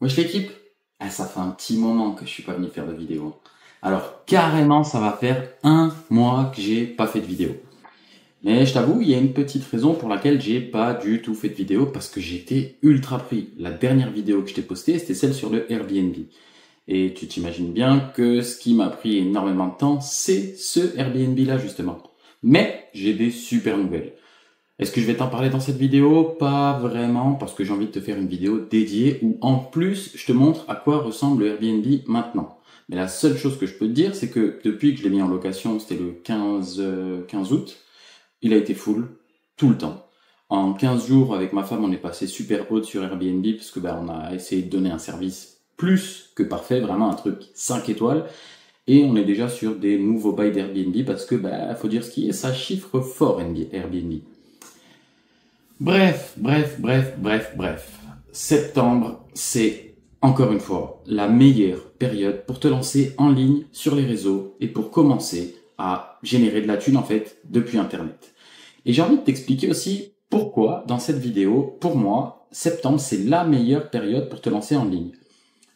Wesh l'équipe, ça fait un petit moment que je suis pas venu faire de vidéo. Alors carrément ça va faire un mois que j'ai pas fait de vidéo. Mais je t'avoue, il y a une petite raison pour laquelle j'ai pas du tout fait de vidéo parce que j'étais ultra pris. La dernière vidéo que je t'ai postée, c'était celle sur le Airbnb. Et tu t'imagines bien que ce qui m'a pris énormément de temps, c'est ce Airbnb là justement. Mais j'ai des super nouvelles. Est-ce que je vais t'en parler dans cette vidéo? Pas vraiment, parce que j'ai envie de te faire une vidéo dédiée où en plus je te montre à quoi ressemble le Airbnb maintenant. Mais la seule chose que je peux te dire, c'est que depuis que je l'ai mis en location, c'était le 15 août, il a été full tout le temps. En 15 jours, avec ma femme, on est passé super haut sur Airbnb parce que on a essayé de donner un service plus que parfait, vraiment un truc 5 étoiles. Et on est déjà sur des nouveaux bails d'Airbnb parce que faut dire ce qui est, ça chiffre fort Airbnb. Bref. Septembre, c'est encore une fois la meilleure période pour te lancer en ligne sur les réseaux et pour commencer à générer de la thune en fait depuis Internet. Et j'ai envie de t'expliquer aussi pourquoi dans cette vidéo, pour moi, septembre c'est la meilleure période pour te lancer en ligne.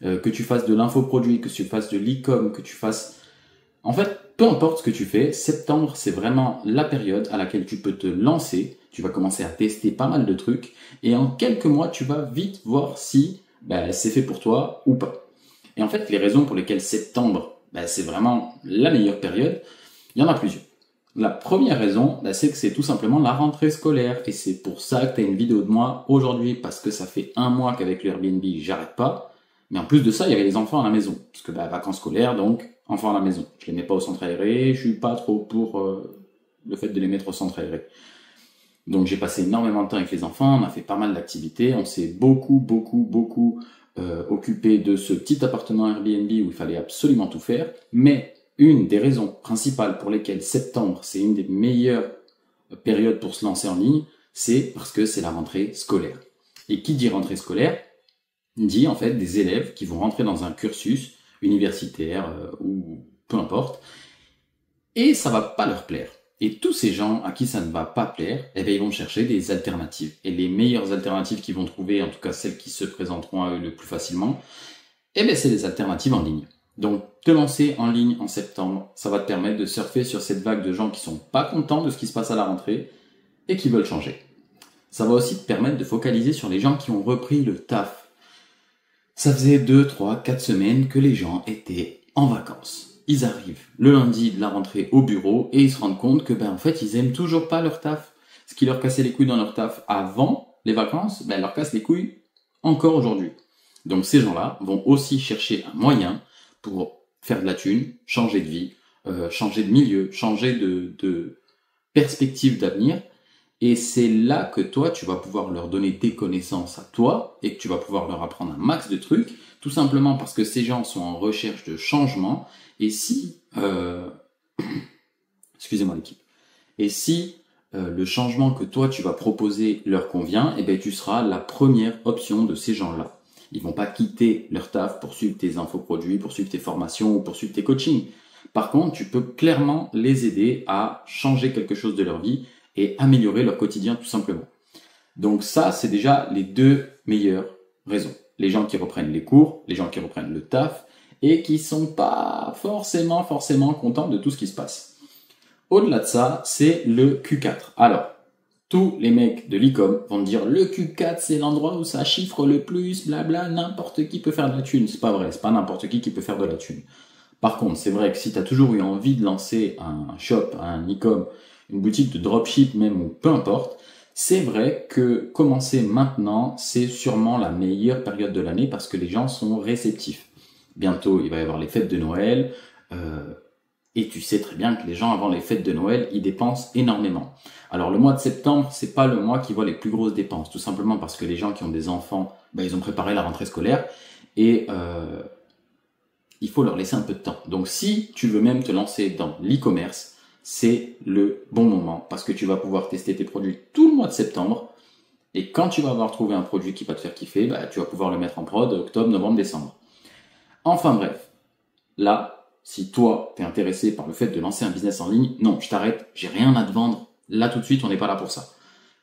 Que tu fasses de l'infoproduit, que tu fasses de l'e-com, que tu fasses... En fait, peu importe ce que tu fais, septembre, c'est vraiment la période à laquelle tu peux te lancer. Tu vas commencer à tester pas mal de trucs. Et en quelques mois, tu vas vite voir si c'est fait pour toi ou pas. Et en fait, les raisons pour lesquelles septembre, c'est vraiment la meilleure période, il y en a plusieurs. La première raison, c'est que c'est tout simplement la rentrée scolaire. Et c'est pour ça que tu as une vidéo de moi aujourd'hui, parce que ça fait un mois qu'avec le Airbnb, j'arrête pas. Mais en plus de ça, il y avait les enfants à la maison. Parce que vacances scolaires, donc enfants à la maison. Je les mets pas au centre aéré, je suis pas trop pour le fait de les mettre au centre aéré. Donc j'ai passé énormément de temps avec les enfants, on a fait pas mal d'activités, on s'est beaucoup occupé de ce petit appartement Airbnb où il fallait absolument tout faire. Mais une des raisons principales pour lesquelles septembre, c'est une des meilleures périodes pour se lancer en ligne, c'est parce que c'est la rentrée scolaire. Et qui dit rentrée scolaire dit en fait des élèves qui vont rentrer dans un cursus universitaire ou peu importe, et ça va pas leur plaire. Et tous ces gens à qui ça ne va pas plaire, ils vont chercher des alternatives. Et les meilleures alternatives qu'ils vont trouver, en tout cas celles qui se présenteront à eux le plus facilement, c'est des alternatives en ligne. Donc te lancer en ligne en septembre, ça va te permettre de surfer sur cette vague de gens qui sont pas contents de ce qui se passe à la rentrée et qui veulent changer. Ça va aussi te permettre de focaliser sur les gens qui ont repris le taf. Ça faisait 2, 3, 4 semaines que les gens étaient en vacances. Ils arrivent le lundi de la rentrée au bureau et ils se rendent compte que en fait ils aiment toujours pas leur taf. Ce qui leur cassait les couilles dans leur taf avant les vacances, leur casse les couilles encore aujourd'hui. Donc ces gens-là vont aussi chercher un moyen pour faire de la thune, changer de vie, changer de milieu, changer de perspective d'avenir. Et c'est là que toi, tu vas pouvoir leur donner des connaissances à toi et que tu vas pouvoir leur apprendre un max de trucs, tout simplement parce que ces gens sont en recherche de changement. Et si, excusez-moi l'équipe, et si le changement que toi tu vas proposer leur convient, tu seras la première option de ces gens-là. Ils vont pas quitter leur taf pour suivre tes infoproduits, pour suivre tes formations ou pour suivre tes coachings. Par contre, tu peux clairement les aider à changer quelque chose de leur vie et améliorer leur quotidien tout simplement. Donc ça, c'est déjà les deux meilleures raisons. Les gens qui reprennent les cours, les gens qui reprennent le taf et qui sont pas forcément contents de tout ce qui se passe. Au-delà de ça, c'est le Q4. Alors, tous les mecs de l'e-com vont te dire le Q4 c'est l'endroit où ça chiffre le plus, blabla, n'importe qui peut faire de la thune. C'est pas vrai, c'est pas n'importe qui peut faire de la thune. Par contre, c'est vrai que si tu as toujours eu envie de lancer un shop, un e-com, une boutique de dropship même ou peu importe, c'est vrai que commencer maintenant, c'est sûrement la meilleure période de l'année parce que les gens sont réceptifs. Bientôt, il va y avoir les fêtes de Noël et tu sais très bien que les gens avant les fêtes de Noël, ils dépensent énormément. Alors le mois de septembre, c'est pas le mois qui voit les plus grosses dépenses, tout simplement parce que les gens qui ont des enfants, ils ont préparé la rentrée scolaire et il faut leur laisser un peu de temps. Donc si tu veux même te lancer dans l'e-commerce, c'est le bon moment parce que tu vas pouvoir tester tes produits tout le mois de septembre et quand tu vas avoir trouvé un produit qui va te faire kiffer, tu vas pouvoir le mettre en prod octobre, novembre, décembre. Enfin bref, là, si toi, t'es intéressé par le fait de lancer un business en ligne, non, je t'arrête, j'ai rien à te vendre. Là, tout de suite, on n'est pas là pour ça.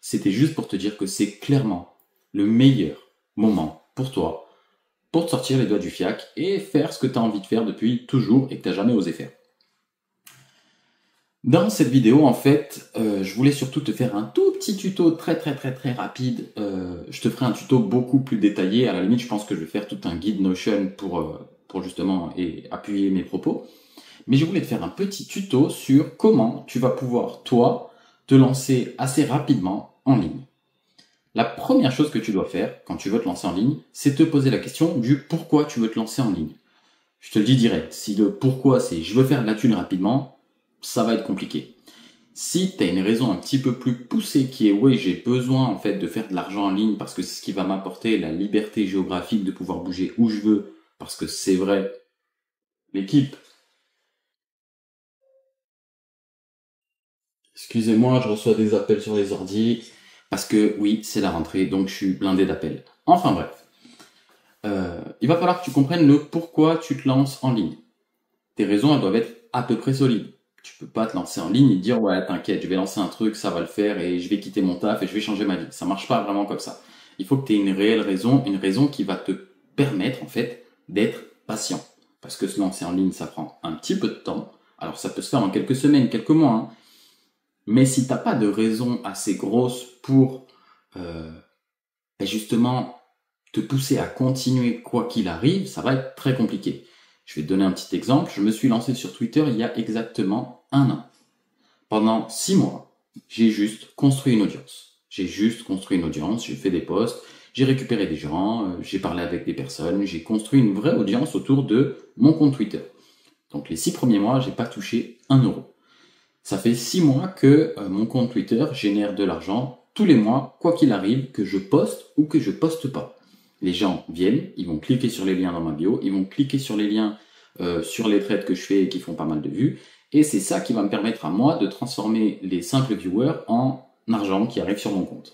C'était juste pour te dire que c'est clairement le meilleur moment pour toi pour te sortir les doigts du fiac et faire ce que tu as envie de faire depuis toujours et que tu n'as jamais osé faire. Dans cette vidéo, en fait, je voulais surtout te faire un tout petit tuto très rapide. Je te ferai un tuto beaucoup plus détaillé. À la limite, je pense que je vais faire tout un guide Notion pour justement appuyer mes propos. Mais je voulais te faire un petit tuto sur comment tu vas pouvoir, toi, te lancer assez rapidement en ligne. La première chose que tu dois faire quand tu veux te lancer en ligne, c'est te poser la question du pourquoi tu veux te lancer en ligne. Je te le dis direct, si le pourquoi c'est je veux faire de la thune rapidement, ça va être compliqué. Si tu as une raison un petit peu plus poussée qui est oui, j'ai besoin en fait de faire de l'argent en ligne parce que c'est ce qui va m'apporter la liberté géographique de pouvoir bouger où je veux, parce que c'est vrai, l'équipe. Excusez-moi, je reçois des appels sur les ordis. Parce que oui, c'est la rentrée, donc je suis blindé d'appels. Enfin bref. Il va falloir que tu comprennes le pourquoi tu te lances en ligne. Tes raisons, elles doivent être à peu près solides. Tu peux pas te lancer en ligne et te dire ouais, t'inquiète, je vais lancer un truc, ça va le faire et je vais quitter mon taf et je vais changer ma vie. Ça marche pas vraiment comme ça. Il faut que tu aies une réelle raison, une raison qui va te permettre en fait d'être patient. Parce que se lancer en ligne, ça prend un petit peu de temps. Alors ça peut se faire en quelques semaines, quelques mois, hein. Mais si t'as pas de raison assez grosse pour justement te pousser à continuer quoi qu'il arrive, ça va être très compliqué. Je vais te donner un petit exemple. Je me suis lancé sur Twitter il y a exactement 1 an. Pendant 6 mois, j'ai juste construit une audience. J'ai fait des posts, j'ai récupéré des gens, j'ai parlé avec des personnes, j'ai construit une vraie audience autour de mon compte Twitter. Donc les 6 premiers mois, j'ai pas touché 1 euro. Ça fait 6 mois que mon compte Twitter génère de l'argent tous les mois, quoi qu'il arrive, que je poste ou que je poste pas. Les gens viennent, ils vont cliquer sur les liens dans ma bio, ils vont cliquer sur les liens sur les trades que je fais et qui font pas mal de vues. Et c'est ça qui va me permettre à moi de transformer les simples viewers en argent qui arrive sur mon compte.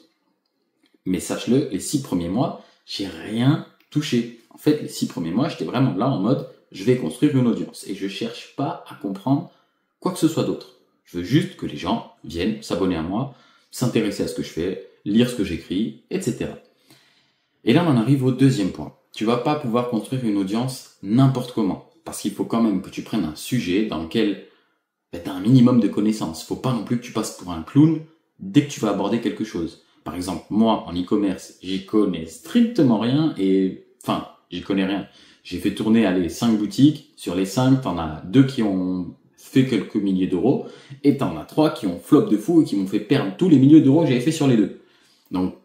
Mais sache-le, les 6 premiers mois, j'ai rien touché. En fait, les 6 premiers mois, j'étais vraiment là en mode, je vais construire une audience. Et je cherche pas à comprendre quoi que ce soit d'autre. Je veux juste que les gens viennent s'abonner à moi, s'intéresser à ce que je fais, lire ce que j'écris, etc. Et là, on en arrive au deuxième point. Tu vas pas pouvoir construire une audience n'importe comment. Parce qu'il faut quand même que tu prennes un sujet dans lequel tu as un minimum de connaissances. Faut pas non plus que tu passes pour un clown dès que tu vas aborder quelque chose. Par exemple, moi, en e-commerce, j'y connais strictement rien j'y connais rien. J'ai fait tourner, 5 boutiques. Sur les 5, t'en as 2 qui ont fait quelques milliers d'euros, et t'en as 3 qui ont flop de fou et qui m'ont fait perdre tous les milliers d'euros que j'avais fait sur les 2. Donc,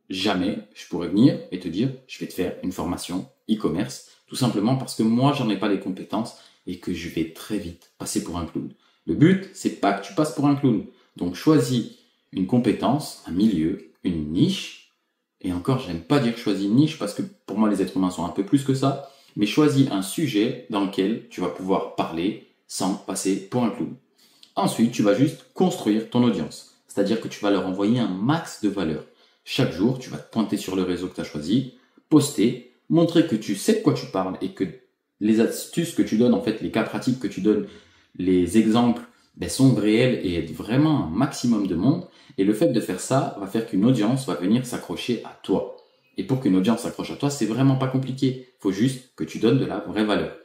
jamais je pourrais venir et te dire, je vais te faire une formation e-commerce, tout simplement parce que moi, j'en ai pas les compétences et que je vais très vite passer pour un clown. Le but, c'est pas que tu passes pour un clown. Donc, choisis une compétence, un milieu, une niche, et encore, j'aime pas dire choisis une niche parce que pour moi, les êtres humains sont un peu plus que ça, mais choisis un sujet dans lequel tu vas pouvoir parler sans passer pour un clown. Ensuite, tu vas juste construire ton audience. C'est-à-dire que tu vas leur envoyer un max de valeur. Chaque jour, tu vas te pointer sur le réseau que tu as choisi, poster, montrer que tu sais de quoi tu parles et que les astuces que tu donnes, en fait, les cas pratiques que tu donnes, les exemples, sont réels et aident vraiment un maximum de monde. Et le fait de faire ça va faire qu'une audience va venir s'accrocher à toi. Et pour qu'une audience s'accroche à toi, c'est vraiment pas compliqué. Il faut juste que tu donnes de la vraie valeur.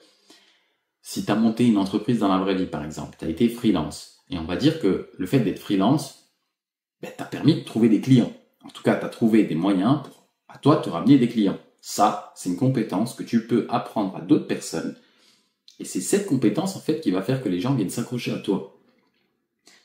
Si tu as monté une entreprise dans la vraie vie, par exemple, tu as été freelance, et on va dire que le fait d'être freelance, t'a permis de trouver des clients. En tout cas, tu as trouvé des moyens pour, à toi, te ramener des clients. Ça, c'est une compétence que tu peux apprendre à d'autres personnes. Et c'est cette compétence, en fait, qui va faire que les gens viennent s'accrocher à toi.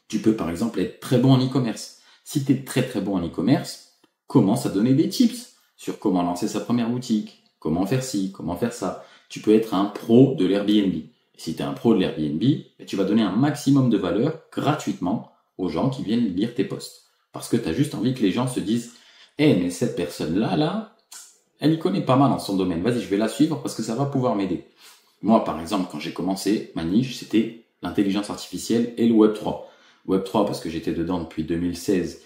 Tu peux, par exemple, être très bon en e-commerce. Si tu es très bon en e-commerce, commence à donner des tips sur comment lancer sa première boutique, comment faire ci, comment faire ça. Tu peux être un pro de l'Airbnb. Et si tu es un pro de l'Airbnb, tu vas donner un maximum de valeur gratuitement aux gens qui viennent lire tes posts. Parce que tu as juste envie que les gens se disent « mais cette personne-là, elle y connaît pas mal dans son domaine. Vas-y, je vais la suivre parce que ça va pouvoir m'aider. » Moi, par exemple, quand j'ai commencé, ma niche, c'était l'intelligence artificielle et le Web3. Web3 parce que j'étais dedans depuis 2016.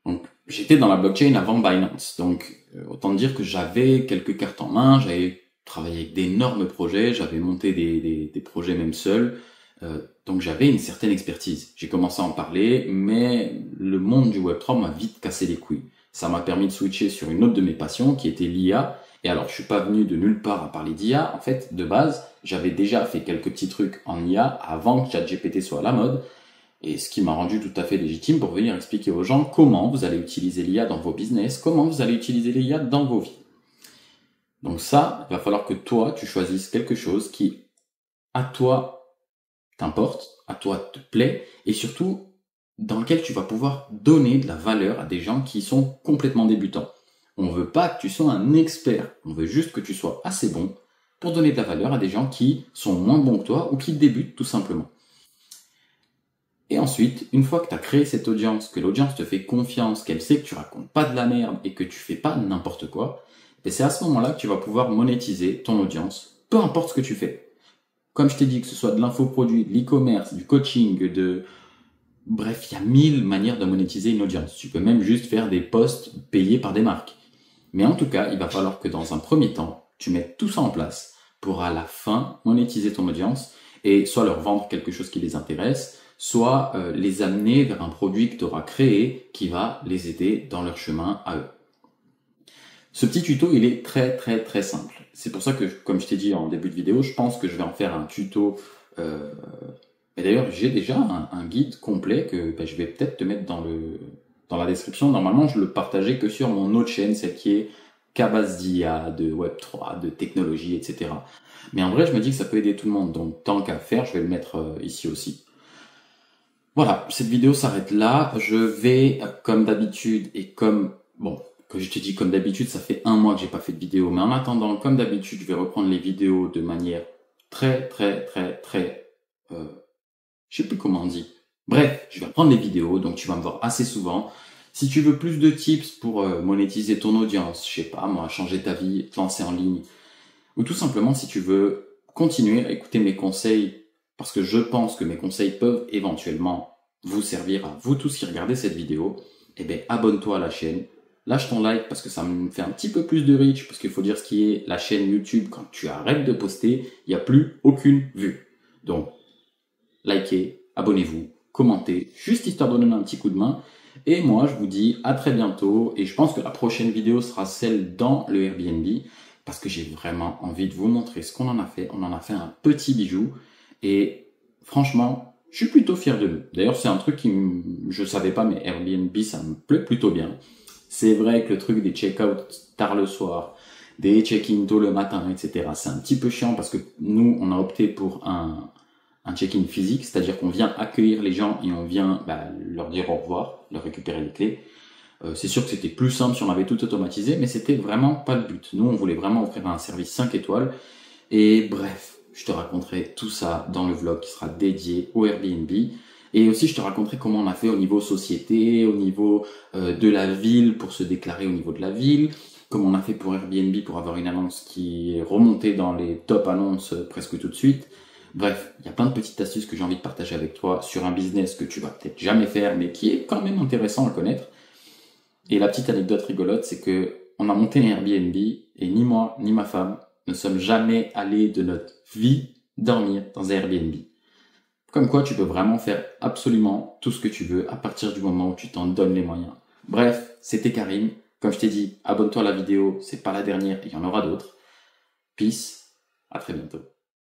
Donc, j'étais dans la blockchain avant Binance. Donc, autant dire que j'avais quelques cartes en main, j'avais travaillé avec d'énormes projets, j'avais monté des projets même seul. Donc, j'avais une certaine expertise. J'ai commencé à en parler, mais le monde du Web3 m'a vite cassé les couilles. Ça m'a permis de switcher sur une autre de mes passions qui était l'IA. Et alors, je suis pas venu de nulle part à parler d'IA. En fait, de base, j'avais déjà fait quelques petits trucs en IA avant que ChatGPT soit à la mode. Et ce qui m'a rendu tout à fait légitime pour venir expliquer aux gens comment vous allez utiliser l'IA dans vos business, comment vous allez utiliser l'IA dans vos vies. Donc ça, il va falloir que toi, tu choisisses quelque chose qui, à toi, t'importe, à toi te plaît, et surtout, dans lequel tu vas pouvoir donner de la valeur à des gens qui sont complètement débutants. On veut pas que tu sois un expert, on veut juste que tu sois assez bon pour donner de la valeur à des gens qui sont moins bons que toi ou qui débutent tout simplement. Et ensuite, une fois que tu as créé cette audience, que l'audience te fait confiance, qu'elle sait que tu racontes pas de la merde et que tu fais pas n'importe quoi, et c'est à ce moment-là que tu vas pouvoir monétiser ton audience, peu importe ce que tu fais. Comme je t'ai dit, que ce soit de l'infoproduit, de l'e-commerce, du coaching, bref, il y a 1000 manières de monétiser une audience. Tu peux même juste faire des posts payés par des marques. Mais en tout cas, il va falloir que dans un premier temps, tu mettes tout ça en place pour à la fin monétiser ton audience et soit leur vendre quelque chose qui les intéresse, soit les amener vers un produit que tu auras créé qui va les aider dans leur chemin à eux. Ce petit tuto, il est très très très simple. C'est pour ça que, comme je t'ai dit en début de vidéo, je pense que je vais en faire un tuto. Et d'ailleurs, j'ai déjà un guide complet que je vais peut-être te mettre dans la description. Normalement, je le partageais que sur mon autre chaîne, celle qui est qu'à base d'IA, de Web3, de technologie, etc. Mais en vrai, je me dis que ça peut aider tout le monde. Donc, tant qu'à faire, je vais le mettre ici aussi. Voilà, cette vidéo s'arrête là. Je vais, comme d'habitude, et comme je te dis comme d'habitude, ça fait 1 mois que j'ai pas fait de vidéo. Mais en attendant, comme d'habitude, je vais reprendre les vidéos de manière très, je sais plus comment on dit. Bref, je vais reprendre les vidéos, donc tu vas me voir assez souvent. Si tu veux plus de tips pour monétiser ton audience, je sais pas, moi, changer ta vie, te lancer en ligne, ou tout simplement si tu veux continuer à écouter mes conseils, parce que je pense que mes conseils peuvent éventuellement vous servir à vous tous qui regardez cette vidéo, eh bien, abonne-toi à la chaîne, lâche ton like parce que ça me fait un petit peu plus de reach, parce qu'il faut dire ce qui est la chaîne YouTube, quand tu arrêtes de poster, il n'y a plus aucune vue. Donc, likez, abonnez-vous, commentez, juste histoire de donner un petit coup de main. Et moi, je vous dis à très bientôt. Et je pense que la prochaine vidéo sera celle dans le Airbnb, parce que j'ai vraiment envie de vous montrer ce qu'on en a fait. On en a fait un petit bijou. Et franchement, je suis plutôt fier de nous. D'ailleurs, c'est un truc je savais pas, mais Airbnb, ça me plaît plutôt bien. C'est vrai que le truc des check-out tard le soir, des check-in tôt le matin, etc., c'est un petit peu chiant parce que nous, on a opté pour un check-in physique, c'est-à-dire qu'on vient accueillir les gens et on vient leur dire au revoir, leur récupérer les clés. C'est sûr que c'était plus simple si on avait tout automatisé, mais c'était vraiment pas le but. Nous, on voulait vraiment offrir un service 5 étoiles. Et bref, je te raconterai tout ça dans le vlog qui sera dédié au Airbnb. Et aussi, je te raconterai comment on a fait au niveau société, au niveau de la ville, pour se déclarer au niveau de la ville, comment on a fait pour Airbnb pour avoir une annonce qui est remontée dans les top annonces presque tout de suite. Bref, il y a plein de petites astuces que j'ai envie de partager avec toi sur un business que tu vas peut-être jamais faire, mais qui est quand même intéressant à connaître. Et la petite anecdote rigolote, c'est que on a monté un Airbnb et ni moi ni ma femme ne sommes jamais allés de notre vie dormir dans un Airbnb. Comme quoi, tu peux vraiment faire absolument tout ce que tu veux à partir du moment où tu t'en donnes les moyens. Bref, c'était Karim. Comme je t'ai dit, abonne-toi à la vidéo, c'est pas la dernière, il y en aura d'autres. Peace, à très bientôt.